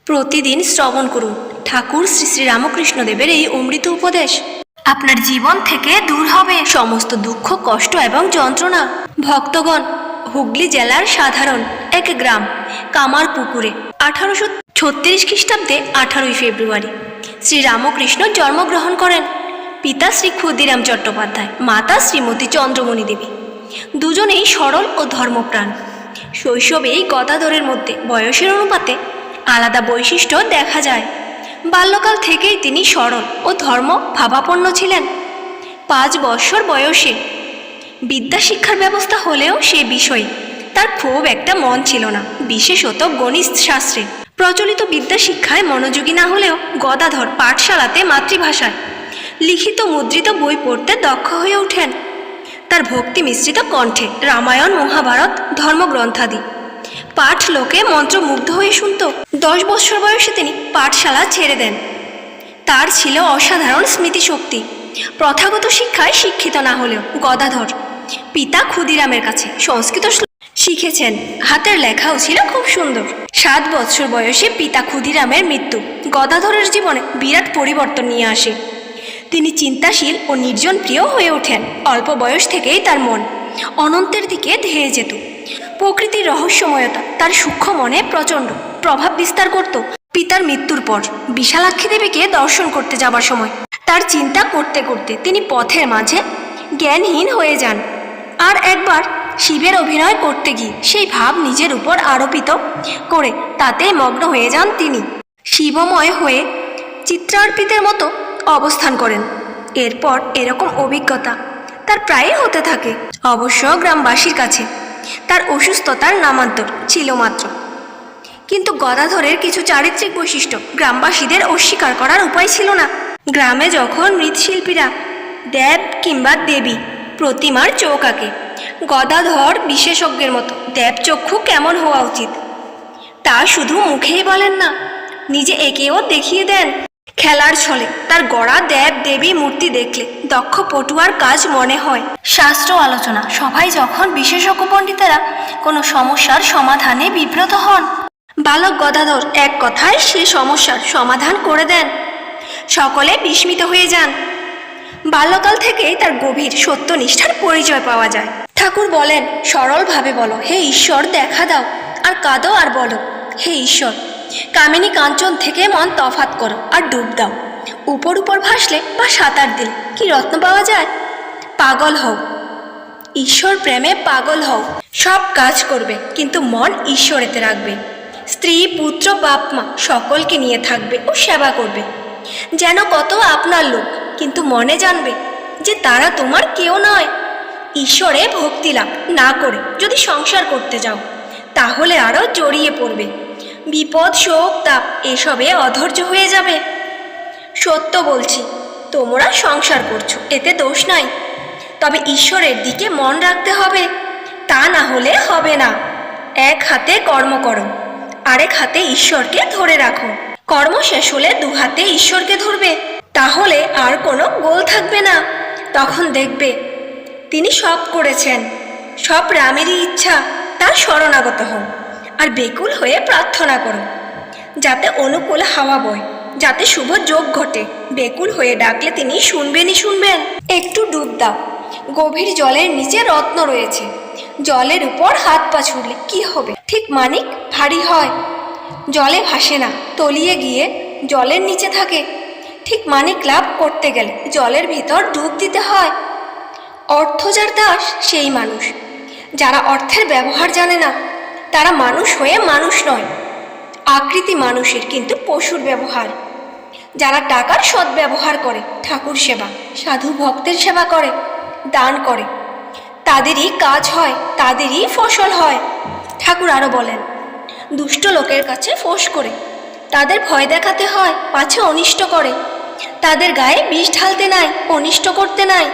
প্রতিদিন শ্রবণ করুন ঠাকুর শ্রী শ্রী রামকৃষ্ণদেবের এই অমৃত উপদেশ। আপনার জীবন থেকে দূর হবে সমস্ত দুঃখ, কষ্ট এবং যন্ত্রণা। ভক্তগণ, হুগলি জেলার সাধারণ এক গ্রাম কামারপুকুরে 1836 খ্রিস্টাব্দে 18ই ফেব্রুয়ারি শ্রী রামকৃষ্ণ জন্মগ্রহণ করেন। পিতা শ্রী ক্ষুদিরাম চট্টোপাধ্যায়, মাতা শ্রীমতী চন্দ্রমণি দেবী। দুজনেই সরল ও ধর্মপ্রাণ। শৈশবেই গদাধরের মধ্যে বয়সের অনুপাতে আলাদা বৈশিষ্ট্য দেখা যায়। বাল্যকাল থেকেই তিনি সরল ও ধর্ম ভাবাপন্ন ছিলেন। 5 বৎসর বয়সে বিদ্যা শিক্ষার ব্যবস্থা হলেও সে বিষয়ে তার খুব একটা মন ছিল না, বিশেষত গণিত শাস্ত্রে। প্রচলিত বিদ্যা শিক্ষায় মনোযোগী না হলেও গদাধর পাঠশালাতে মাতৃভাষায় লিখিত মুদ্রিত বই পড়তে দক্ষ হয়ে ওঠেন। তার ভক্তি মিশ্রিত কণ্ঠে রামায়ণ, মহাভারত, ধর্মগ্রন্থাদি পাঠ লোকে মন্ত্রমুগ্ধ হয়ে শুনত। 10 বৎসর বয়সে তিনি পাঠশালা ছেড়ে দেন। তার ছিল অসাধারণ স্মৃতিশক্তি। প্রথাগত শিক্ষায় শিক্ষিত না হলেও গদাধর পিতা ক্ষুদিরামের কাছে সংস্কৃত শিখেছেন। হাতের লেখাও ছিল খুব সুন্দর। 7 বৎসর বয়সে পিতা ক্ষুদিরামের মৃত্যু গদাধরের জীবনে বিরাট পরিবর্তন নিয়ে আসে। তিনি চিন্তাশীল ও নির্জন প্রিয় হয়ে ওঠেন। অল্প বয়স থেকেই তার মন অনন্তের দিকে ধেয়ে যেত। প্রকৃতির রহস্যময়তা তার সূক্ষ্ম মনে প্রচণ্ড প্রভাব বিস্তার করত। পিতার মৃত্যুর পর বিশালাক্ষী দেবীকে দর্শন করতে যাবার সময় তার চিন্তা করতে করতে তিনি পথের মাঝে জ্ঞানহীন হয়ে যান। আর একবার শিবের অভিনয় করতে গিয়ে সেই ভাব নিজের উপর আরোপিত করে তাতে মগ্ন হয়ে যান। তিনি শিবময় হয়ে চিত্রার্পিতের মতো অবস্থান করেন। এরপর এরকম অভিজ্ঞতা তার প্রায়ই হতে থাকে। অবশ্য গ্রামবাসীর কাছে তার অসুস্থতার নামান্তর ছিল মাত্র। কিন্তু গদাধরের কিছু চারিত্রিক বৈশিষ্ট্য গ্রামবাসীদের অস্বীকার করার উপায় ছিল না। গ্রামে যখন মৃৎশিল্পীরা দেব কিংবা দেবী প্রতিমার চোখ আঁকে, গদাধর বিশেষজ্ঞের মতো দেবচক্ষু কেমন হওয়া উচিত তা শুধু মুখেই বলেন না, নিজে এঁকেও দেখিয়ে দেন। খেলার ছলে তার গড়া দেব দেবী মূর্তি দেখলে দক্ষ পটুয়ার কাজ মনে হয়। শাস্ত্র আলোচনা সভায় যখন বিশেষজ্ঞ পণ্ডিতেরা কোনো সমস্যার সমাধানে বিব্রত হন, বালক গদাধর এক কথায় সে সমস্যার সমাধান করে দেন। সকলে বিস্মিত হয়ে যান। বাল্যকাল থেকেই তার গভীর সত্যনিষ্ঠার পরিচয় পাওয়া যায়। ঠাকুর বলেন, সরলভাবে বলো, হে ঈশ্বর দেখা দাও, আর কাঁদো আর বলো, হে ঈশ্বর। কামিনী কাঞ্চন থেকে মন তফাত করো আর ডুব দাও। উপর উপর ভাসলে বা সাঁতার দিলে কি রত্ন পাওয়া যায়? পাগল হও, ঈশ্বর প্রেমে পাগল হও। সব কাজ করবে কিন্তু মন ঈশ্বরেতে রাখবে। স্ত্রী, পুত্র, বাপ মা সকলকে নিয়ে থাকবে ও সেবা করবে যেন কত আপনার লোক, কিন্তু মনে জানবে যে তারা তোমার কেউ নয়। ঈশ্বরে ভক্তি লাভ না করে যদি সংসার করতে যাও তাহলে আরও জড়িয়ে পড়বে। বিপদ, শোক, তাপ এসবে অধৈর্য হয়ে যাবে। সত্য বলছি, তোমরা সংসার করছো, এতে দোষ নাই, তবে ঈশ্বরের দিকে মন রাখতে হবে, তা না হলে হবে না। এক হাতে কর্ম করো, আরেক হাতে ঈশ্বরকে ধরে রাখো। কর্ম শেষ হলে 2 হাতে ঈশ্বরকে ধরবে, তাহলে আর কোনো গোল থাকবে না। তখন দেখবে তিনি সব করেছেন, সব রামেরই ইচ্ছা। তার শরণাগত হও আর বেকুল হয়ে প্রার্থনা করো, যাতে অনুকূল হাওয়া বয়, যাতে শুভ যোগ ঘটে। বেকুল হয়ে ডাকলে তিনি শুনবেনই শুনবেন। একটু ডুব দাও, গভীর জলের নিচে রত্ন রয়েছে। জলের উপর হাত পা ছুড়লে কি হবে? ঠিক মানিক ভারী হয়, জলে ভাসে না, তলিয়ে গিয়ে জলের নিচে থাকে। ঠিক মানিক লাভ করতে গেলে জলের ভিতর ডুব দিতে হয়। অর্থ যার দাস সেই মানুষ। যারা অর্থের ব্যবহার জানে না তারা মানুষ হয়ে মানুষ নয়। আকৃতি মানুষের, কিন্তু পশুর ব্যবহার। যারা টাকার সদ্ব্যবহার করে, ঠাকুর সেবা, সাধু ভক্তের সেবা করে, দান করে, তাদেরই কাজ হয়, তাদেরই ফসল হয়। ঠাকুর আরও বলেন, দুষ্ট লোকের কাছে ফোঁস করে তাদের ভয় দেখাতে হয়, পাছে অনিষ্ট করে। তাদের গায়ে বিষ ঢালতে নাই, অনিষ্ট করতে নাই।